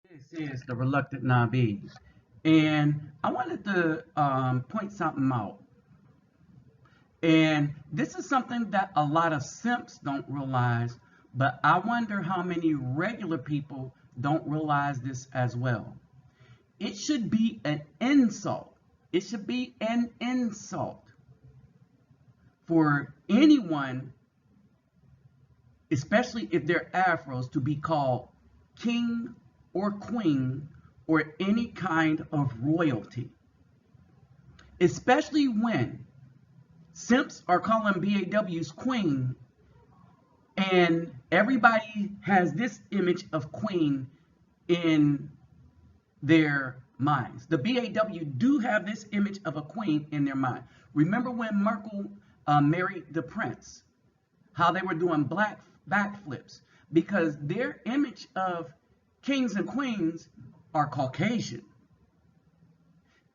This is the Reluctant Nabi, and I wanted to point something out. And this is something that a lot of simps don't realize, but I wonder how many regular people don't realize this as well. It should be an insult. It should be an insult for anyone, especially if they're Afros, to be called king or queen or any kind of royalty. Especially when simps are calling BAWs queen, and everybody has this image of queen in their minds. The BAW do have this image of a queen in their mind. Remember when Merkel married the prince, how they were doing backflips, because their image of kings and queens are Caucasian.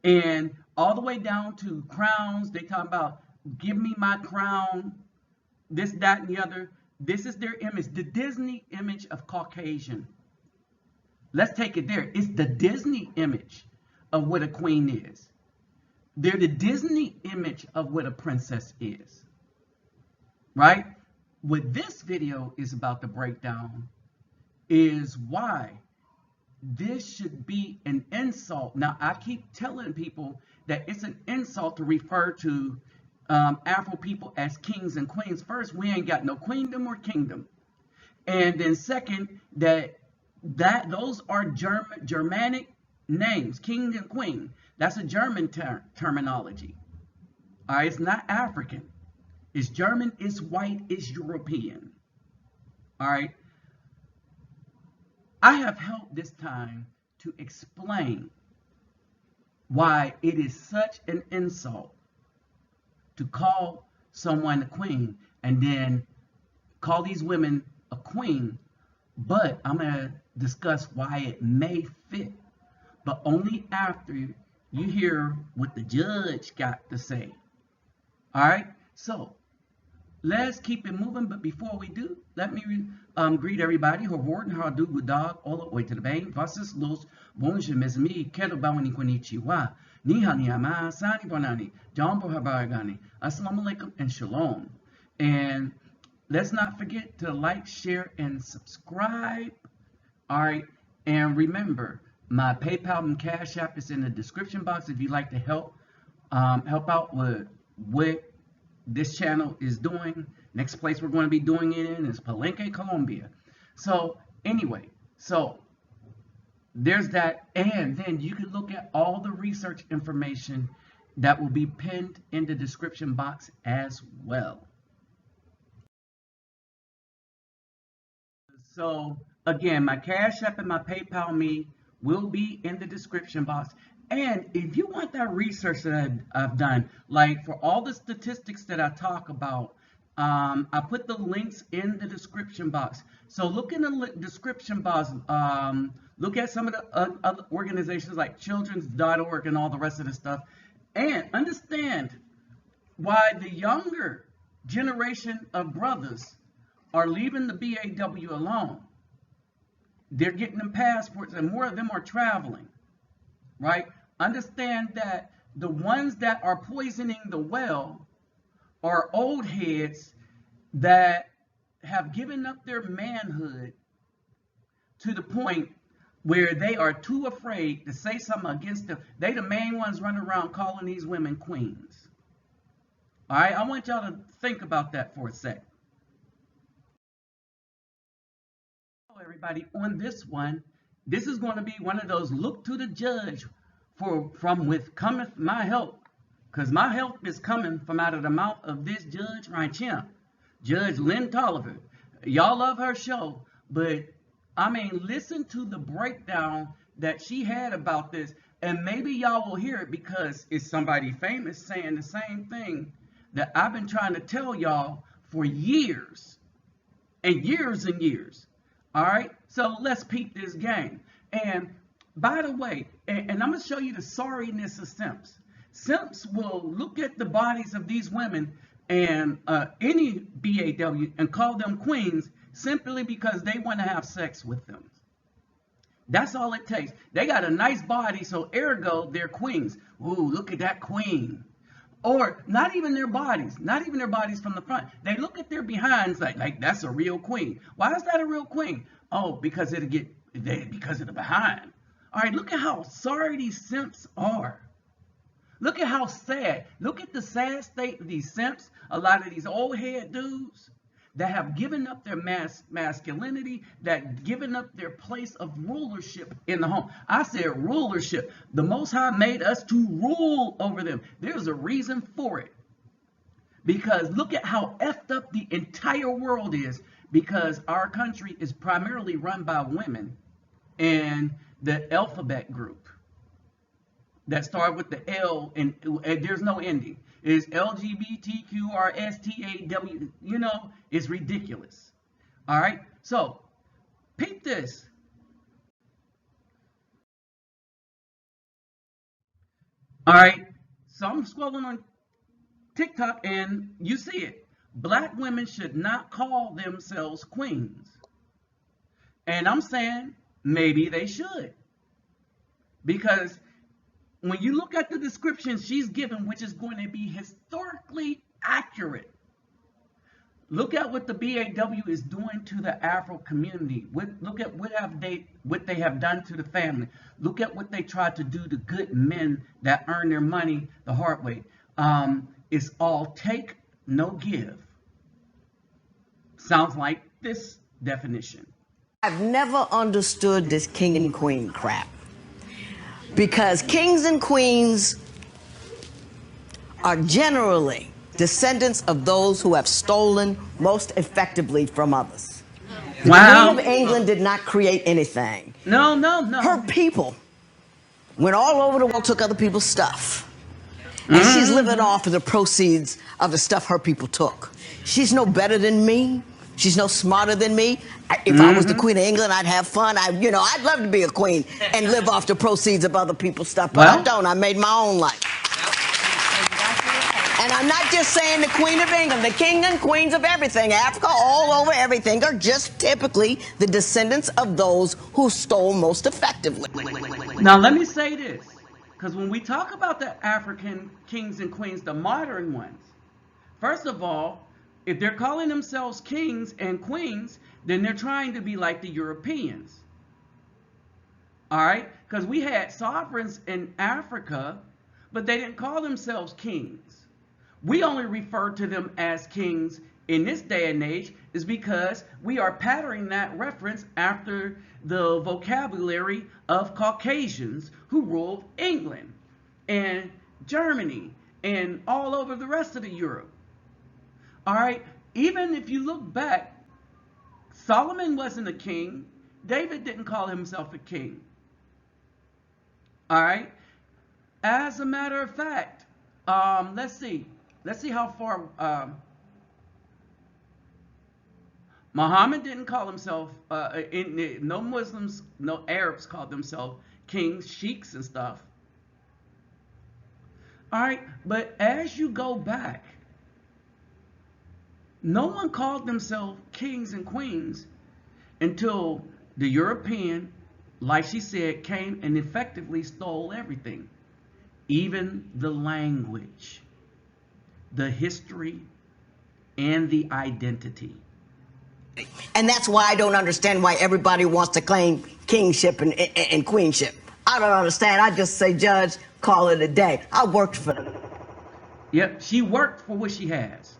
And all the way down to crowns, they talk about, give me my crown, this, that, and the other. This is their image, the Disney image of Caucasian. Let's take it there. It's the Disney image of what a queen is. They're the Disney image of what a princess is. Right? What this video is about to break down is why this should be an insult. Now, I keep telling people that it's an insult to refer to Afro people as kings and queens. First, we ain't got no queendom or kingdom. And then second, that those are Germanic names, king and queen. That's a German terminology. All right, it's not African. It's German, it's white, it's European. All right. I have helped this time to explain why it is such an insult to call someone a queen and then call these women a queen, but I'm going to discuss why it may fit, but only after you hear what the judge got to say. All right, so let's keep it moving, but before we do, let me greet everybody. Horvorden, how do good dog, all the way to the bank. Vasses los, bonjour, mes amis, kero bawani konnichiwa, niha niyama, sani bonani, jambo habaragani, assalamu alaikum, and shalom. And let's not forget to like, share, and subscribe. All right, and remember, my PayPal and Cash App is in the description box if you'd like to help out with what this channel is doing. Next place we're going to be doing it in is Palenque, Colombia. So anyway, so there's that, and then you can look at all the research information that will be pinned in the description box as well. So again, my Cash App and my PayPal me will be in the description box. And if you want that research that I've done, like for all the statistics that I talk about, I put the links in the description box. So look in the description box, look at some of the other organizations like children's.org and all the rest of the stuff, and understand why the younger generation of brothers are leaving the BAW alone. They're getting them passports, and more of them are traveling, right? Understand that the ones that are poisoning the well are old heads that have given up their manhood to the point where they are too afraid to say something against them. They the main ones running around calling these women queens. All right, I want y'all to think about that for a sec. Everybody, on this one, this is going to be one of those look to the judge from with cometh my help, because my help is coming from out of the mouth of this judge right here, Judge Lynn Tolliver. Y'all love her show, but I mean, listen to the breakdown that she had about this, and maybe y'all will hear it because it's somebody famous saying the same thing that I've been trying to tell y'all for years and years and years. All right, so let's peep this game. And by the way, and I'm going to show you the sorriness of simps. Simps will look at the bodies of these women and any BAW and call them queens simply because they want to have sex with them. That's all it takes. They got a nice body, so ergo, they're queens. Ooh, look at that queen. Or not even their bodies, not even their bodies from the front. They look at their behinds like that's a real queen. Why is that a real queen? Oh, because because of the behind. All right, look at how sorry these simps are. Look at how sad. Look at the sad state of these simps. A lot of these old head dudes that have given up their masculinity, that given up their place of rulership in the home. I said rulership. The Most High made us to rule over them. There's a reason for it. Because look at how effed up the entire world is, because our country is primarily run by women and the alphabet group that start with the L and there's no ending. It's LGBTQRSTAW, it's ridiculous. All right, so peep this. All right, so I'm scrolling on TikTok and you see it. Black women should not call themselves queens. And I'm saying maybe they should. Because when you look at the description she's given, which is going to be historically accurate, look at what the BAW is doing to the Afro community. Look at what they have done to the family. Look at what they tried to do to good men that earn their money the hard way. It's all take, no give. Sounds like this definition. I've never understood this king and queen crap. Because kings and queens are generally descendants of those who have stolen most effectively from others. The Wow. Queen of England did not create anything. No. Her people went all over the world, took other people's stuff. And she's living off of the proceeds of the stuff her people took. She's no better than me. She's no smarter than me. If I was the Queen of England, I'd have fun. I'd love to be a queen and live off the proceeds of other people's stuff. But I don't. I made my own life. And I'm not just saying the Queen of England. The king and queens of everything, Africa, all over everything, are just typically the descendants of those who stole most effectively. Now, let me say this. Because when we talk about the African kings and queens, the modern ones, first of all, if they're calling themselves kings and queens, then they're trying to be like the Europeans. All right? Because we had sovereigns in Africa, but they didn't call themselves kings. We only refer to them as kings in this day and age is because we are patterning that reference after the vocabulary of Caucasians who ruled England and Germany and all over the rest of the Europe. All right, even if you look back, Solomon wasn't a king. David didn't call himself a king. All right, as a matter of fact, let's see how far Muhammad didn't call himself, no Muslims, no Arabs called themselves kings, sheiks and stuff. All right, but as you go back, no one called themselves kings and queens until the European, like she said, came and effectively stole everything. Even the language, the history, and the identity. And that's why I don't understand why everybody wants to claim kingship and queenship. I don't understand. I just say, Judge, call it a day. I worked for them. Yep, she worked for what she has.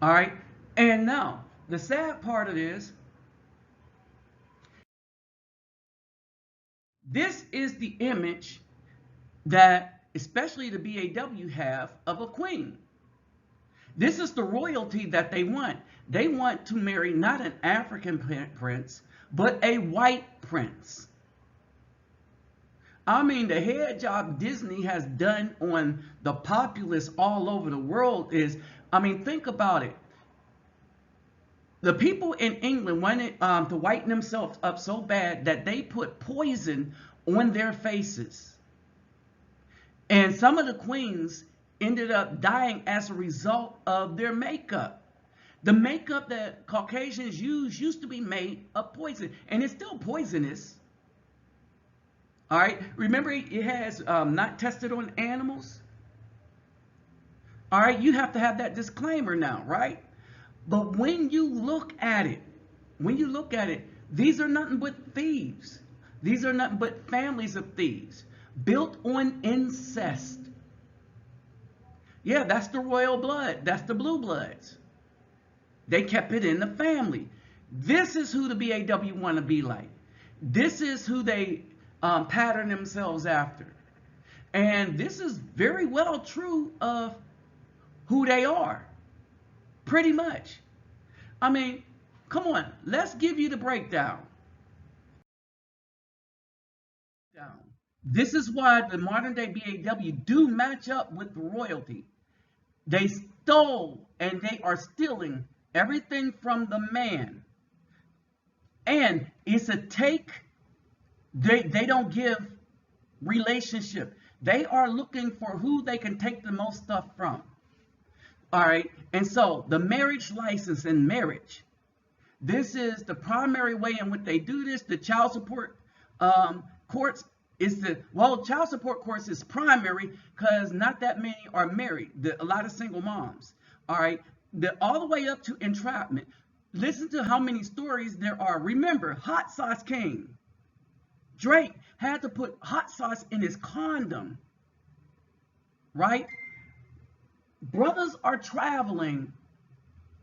All right, and now the sad part of this is the image that especially the BAW have of a queen. This is the royalty that they want. They want to marry not an African prince, but a white prince. I mean, the head job Disney has done on the populace all over the world is, I mean, think about it. The people in England wanted to whiten themselves up so bad that they put poison on their faces. And some of the queens ended up dying as a result of their makeup. The makeup that Caucasians use used to be made of poison, and it's still poisonous. All right, remember it has not tested on animals. All right, you have to have that disclaimer now, right? But when you look at it, these are nothing but thieves. These are nothing but families of thieves built on incest. Yeah, that's the royal blood. That's the blue bloods. They kept it in the family. This is who the BAW want to be like. This is who they pattern themselves after. And this is very well true of who they are. Pretty much. I mean, come on, let's give you the breakdown. This is why the modern day BAW do match up with the royalty. They stole and they are stealing everything from the man. And it's a take. They don't give relationship. They are looking for who they can take the most stuff from. All right. And so the marriage license and marriage, this is the primary way in which they do this. The child support courts is child support courts is primary because not that many are married. A lot of single moms. All right. All the way up to entrapment. Listen to how many stories there are. Remember, hot sauce king. Drake had to put hot sauce in his condom. Right? Brothers are traveling,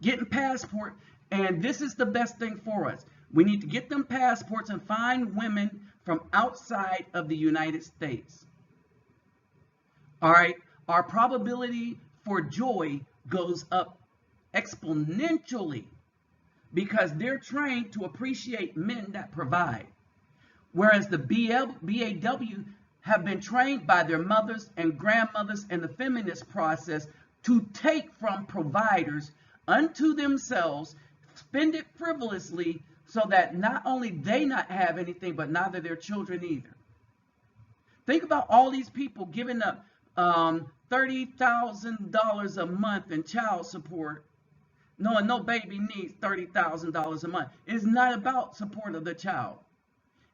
getting passport, and this is the best thing for us. We need to get them passports and find women from outside of the United States. All right? Our probability for joy goes up exponentially because they're trained to appreciate men that provide. Whereas the BAW have been trained by their mothers and grandmothers in the feminist process to take from providers unto themselves, spend it frivolously so that not only they not have anything, but neither their children either. Think about all these people giving up $30,000 a month in child support, knowing no baby needs $30,000 a month. It's not about support of the child.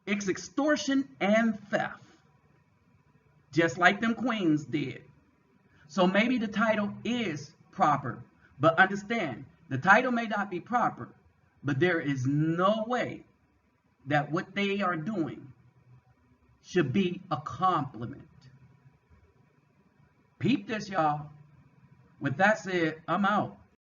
It's extortion and theft, just like them queens did. So maybe the title is proper, but understand, the title may not be proper, but there is no way that what they are doing should be a compliment. Peep this, y'all. With that said, I'm out.